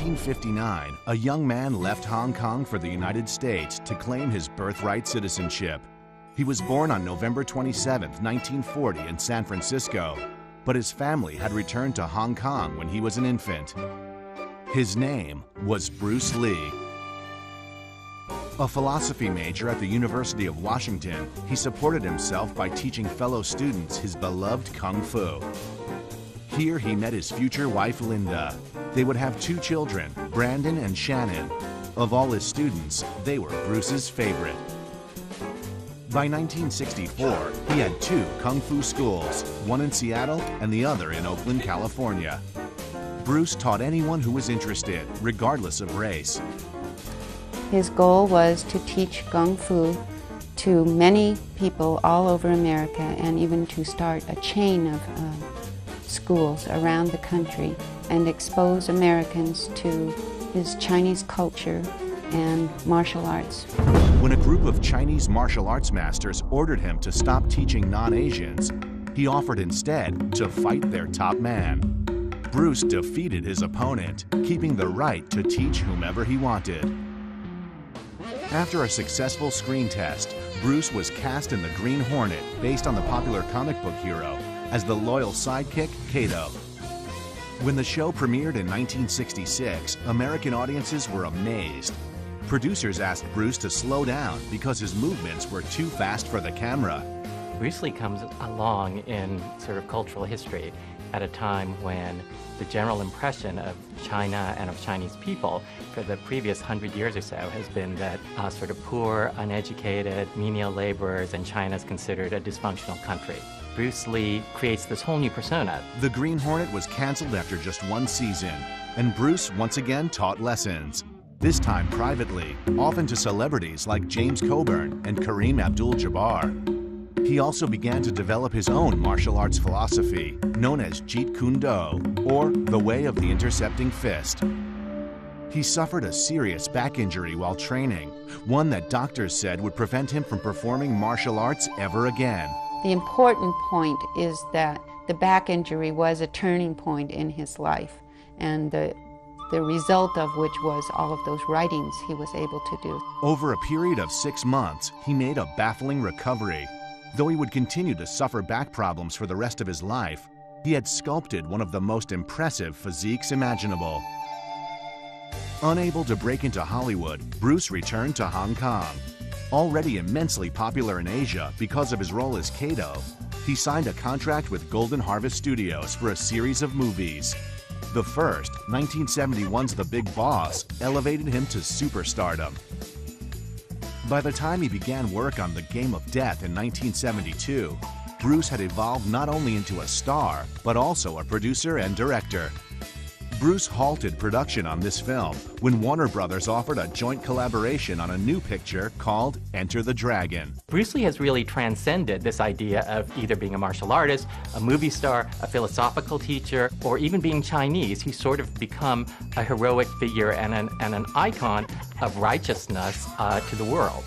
1959, a young man left Hong Kong for the United States to claim his birthright citizenship. He was born on November 27, 1940 in San Francisco, but his family had returned to Hong Kong when he was an infant. His name was Bruce Lee. A philosophy major at the University of Washington, he supported himself by teaching fellow students his beloved Kung Fu. Here he met his future wife, Linda. They would have 2 children, Brandon and Shannon. Of all his students, they were Bruce's favorite. By 1964, he had 2 Kung Fu schools, one in Seattle and the other in Oakland, California. Bruce taught anyone who was interested, regardless of race. His goal was to teach Kung Fu to many people all over America, and even to start a chain of schools around the country and expose Americans to his Chinese culture and martial arts. When a group of Chinese martial arts masters ordered him to stop teaching non-Asians, he offered instead to fight their top man. Bruce defeated his opponent, keeping the right to teach whomever he wanted. After a successful screen test, Bruce was cast in the Green Hornet, based on the popular comic book hero, as the loyal sidekick, Kato. When the show premiered in 1966, American audiences were amazed. Producers asked Bruce to slow down because his movements were too fast for the camera. Bruce Lee comes along in sort of cultural history at a time when the general impression of China and of Chinese people for the previous 100 years or so has been that sort of poor, uneducated, menial laborers, and China is considered a dysfunctional country. Bruce Lee creates this whole new persona. The Green Hornet was canceled after just 1 season, and Bruce once again taught lessons. This time privately, often to celebrities like James Coburn and Kareem Abdul-Jabbar. He also began to develop his own martial arts philosophy, known as Jeet Kune Do, or the way of the intercepting fist. He suffered a serious back injury while training, one that doctors said would prevent him from performing martial arts ever again. The important point is that the back injury was a turning point in his life, and the result of which was all of those writings he was able to do. Over a period of 6 months, he made a baffling recovery. Though he would continue to suffer back problems for the rest of his life, he had sculpted one of the most impressive physiques imaginable. Unable to break into Hollywood, Bruce returned to Hong Kong. Already immensely popular in Asia because of his role as Kato, he signed a contract with Golden Harvest Studios for a series of movies. The first, 1971's The Big Boss, elevated him to superstardom. By the time he began work on The Game of Death in 1972, Bruce had evolved not only into a star, but also a producer and director. Bruce halted production on this film when Warner Brothers offered a joint collaboration on a new picture called Enter the Dragon. Bruce Lee has really transcended this idea of either being a martial artist, a movie star, a philosophical teacher, or even being Chinese. He's sort of become a heroic figure and an icon of righteousness to the world.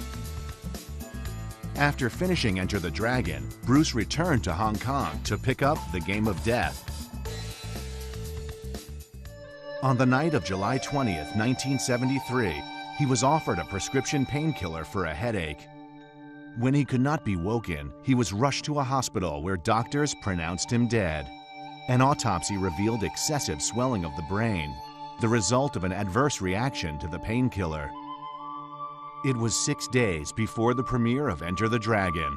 After finishing Enter the Dragon, Bruce returned to Hong Kong to pick up The Game of Death. On the night of July 20th, 1973, he was offered a prescription painkiller for a headache. When he could not be woken, he was rushed to a hospital where doctors pronounced him dead. An autopsy revealed excessive swelling of the brain, the result of an adverse reaction to the painkiller. It was 6 days before the premiere of Enter the Dragon.